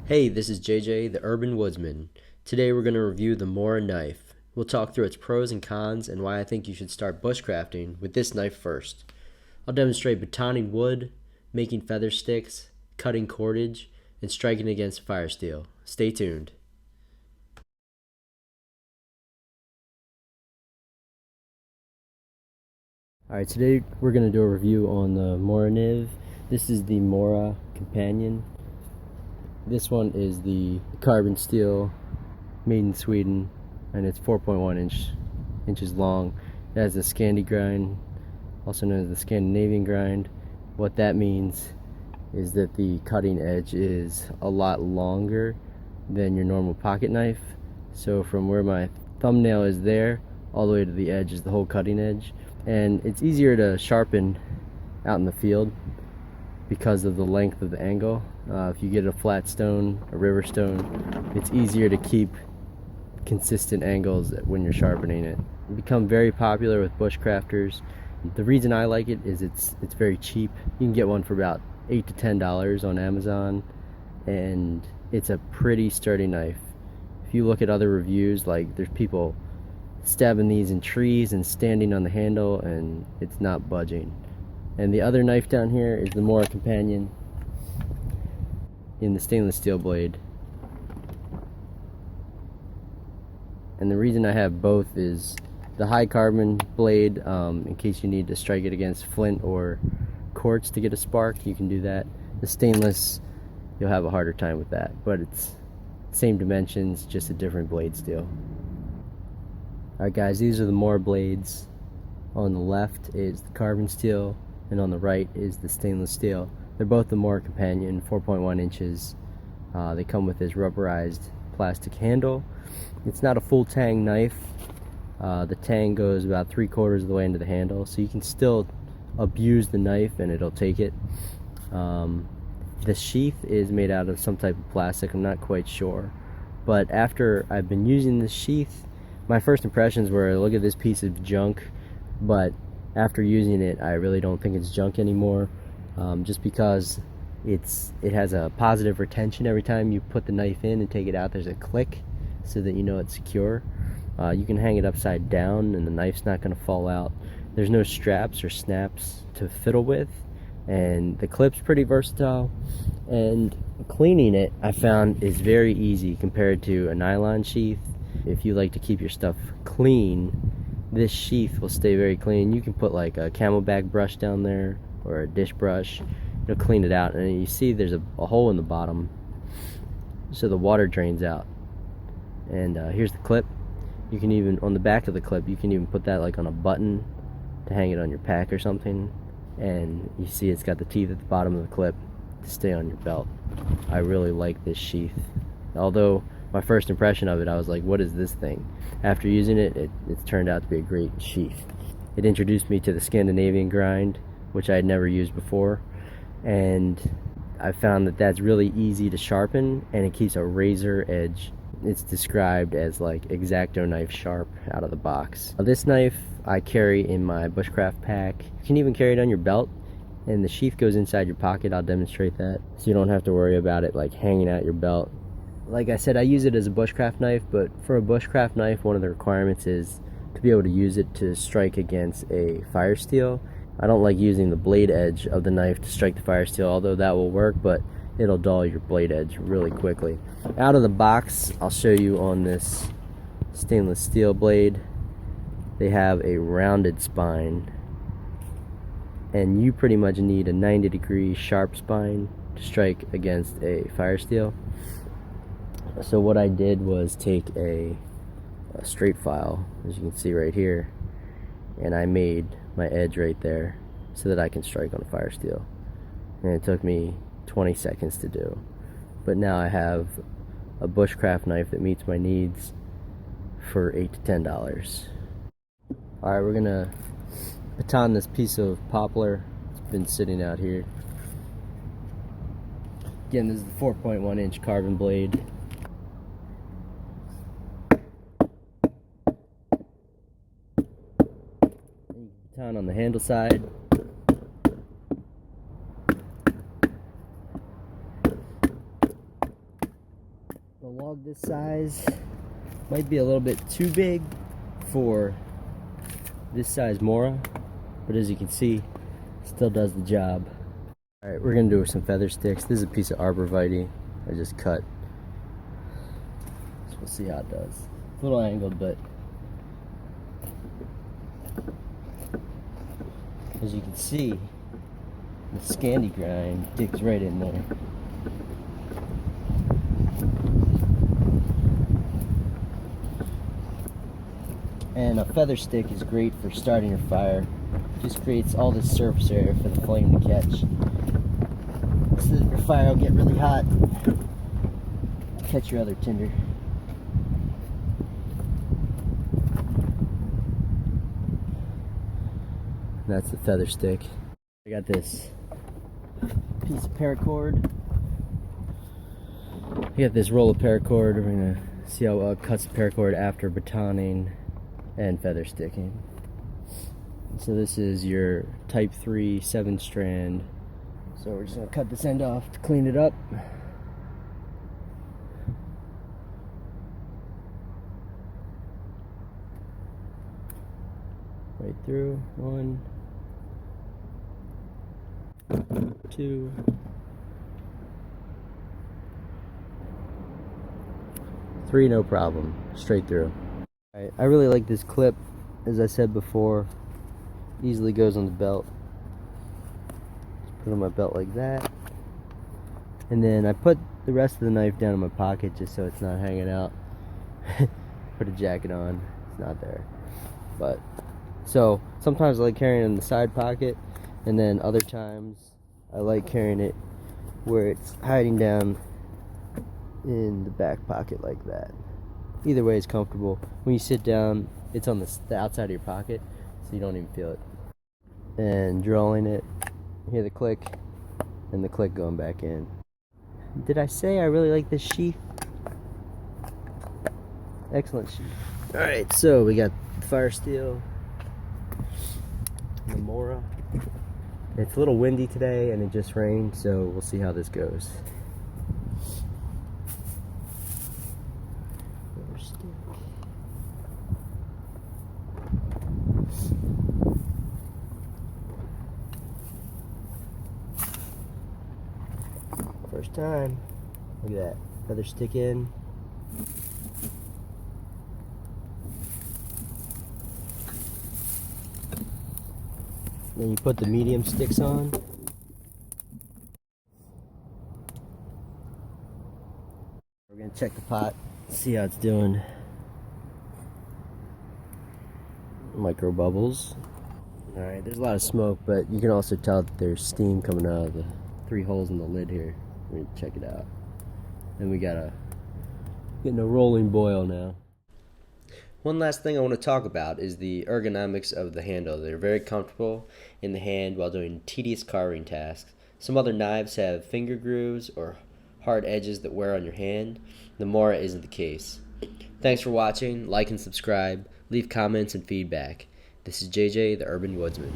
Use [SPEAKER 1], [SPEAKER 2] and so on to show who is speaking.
[SPEAKER 1] Hey, this is JJ, the Urban Woodsman. Today we're going to review the Mora knife. We'll talk through its pros and cons and why I think you should start bushcrafting with this knife first. I'll demonstrate batoning wood, making feather sticks, cutting cordage, and striking against fire steel. Stay tuned. Alright, today we're going to do a review on the Mora knife. This is the Mora Companion. This one is the carbon steel, made in Sweden, and it's 4.1 inches long. It has a Scandi grind, also known as the Scandinavian grind. What that means is that the cutting edge is a lot longer than your normal pocket knife. So from where my thumbnail is there, all the way to the edge is the whole cutting edge. And it's easier to sharpen out in the field because of the length of the angle. If you get a flat stone, a river stone, it's easier to keep consistent angles when you're sharpening it. It's become very popular with bushcrafters. The reason I like it is it's very cheap. You can get one for about $8 to $10 on Amazon, and it's a pretty sturdy knife. If you look at other reviews, like there's people stabbing these in trees and standing on the handle, and it's not budging. And the other knife down here is the Mora Companion in the stainless steel blade. And the reason I have both is the high carbon blade, in case you need to strike it against flint or quartz to get a spark, you can do that. The stainless, you'll have a harder time with that, but it's same dimensions, just a different blade steel. Alright guys, these are the Mora blades. On the left is the carbon steel, and on the right is the stainless steel. They're both the Mora Companion, 4.1 inches. They come with this rubberized plastic handle. It's not a full tang knife. The tang goes about 3/4 of the way into the handle, so you can still abuse the knife and it'll take it. The sheath is made out of some type of plastic, I'm not quite sure. But after I've been using this sheath, my first impressions were, look at this piece of junk, but after using it, I really don't think it's junk anymore, just because it has a positive retention. Every time you put the knife in and take it out, there's a click so that you know it's secure. You can hang it upside down and the knife's not going to fall out. There's no straps or snaps to fiddle with, and the clip's pretty versatile, and cleaning it I found is very easy compared to a nylon sheath. If you like to keep your stuff clean, this sheath will stay very clean. You can put like a camelback brush down there or a dish brush. It'll clean it out, and you see there's a hole in the bottom so the water drains out. And here's the clip. You can even, on the back of the clip, you can even put that like on a button to hang it on your pack or something. And you see it's got the teeth at the bottom of the clip to stay on your belt. I really like this sheath. Although my first impression of it, I was like, what is this thing? After using it, it's turned out to be a great sheath. It introduced me to the Scandinavian grind, which I had never used before, and I found that that's really easy to sharpen, and it keeps a razor edge. It's described as like X-Acto knife sharp out of the box. This knife I carry in my bushcraft pack. You can even carry it on your belt, and the sheath goes inside your pocket. I'll demonstrate that, so you don't have to worry about it like hanging out your belt. Like I said, I use it as a bushcraft knife, but for a bushcraft knife, one of the requirements is to be able to use it to strike against a fire steel. I don't like using the blade edge of the knife to strike the fire steel, although that will work, but it'll dull your blade edge really quickly. Out of the box, I'll show you on this stainless steel blade, they have a rounded spine, and you pretty much need a 90-degree sharp spine to strike against a fire steel. So what I did was take a straight file, as you can see right here, and I made my edge right there so that I can strike on a fire steel. And it took me 20 seconds to do. But now I have a bushcraft knife that meets my needs for $8 to $10. Alright, we're gonna baton this piece of poplar. It's been sitting out here. Again, this is the 4.1 inch carbon blade. Baton on the handle side. log this size might be a little bit too big for this size Mora, but as you can see, still does the job. Alright, we're gonna do some feather sticks. This is a piece of arborvitae I just cut. So we'll see how it does. It's a little angled, but as you can see, the Scandi grind digs right in there. And a feather stick is great for starting your fire. Just creates all this surface area for the flame to catch, so that your fire will get really hot, catch your other tinder. That's the feather stick. I got this piece of paracord. I got this roll of paracord. We're gonna see how well it cuts the paracord after batoning and feather sticking. So this is your type 3 7-strand. So we're just gonna cut this end off to clean it up. Right through. 1, 2, 3, no problem. Straight through. Alright, I really like this clip, as I said before. Easily goes on the belt. Just put it on my belt like that. And then I put the rest of the knife down in my pocket just so it's not hanging out. Put a jacket on, it's not there. But, so, sometimes I like carrying it in the side pocket, and then other times I like carrying it where it's hiding down in the back pocket like that. Either way is comfortable. When you sit down, it's on the outside of your pocket, so you don't even feel it. And drawing it, you hear the click, and the click going back in. Did I say I really like this sheath? Excellent sheath. Alright, so we got the fire steel, the Mora. It's a little windy today, and it just rained, so we'll see how this goes. First time. Look at that. Feather stick in. Then you put the medium sticks on. We're going to check the pot, see how it's doing. Micro bubbles. Alright, there's a lot of smoke, but you can also tell that there's steam coming out of the 3 holes in the lid here. We're gonna check it out. And we got getting a rolling boil now. One last thing I want to talk about is the ergonomics of the handle. They're very comfortable in the hand while doing tedious carving tasks. Some other knives have finger grooves or hard edges that wear on your hand. The Mora isn't the case. Thanks for watching. Like and subscribe. Leave comments and feedback. This is JJ, the Urban Woodsman.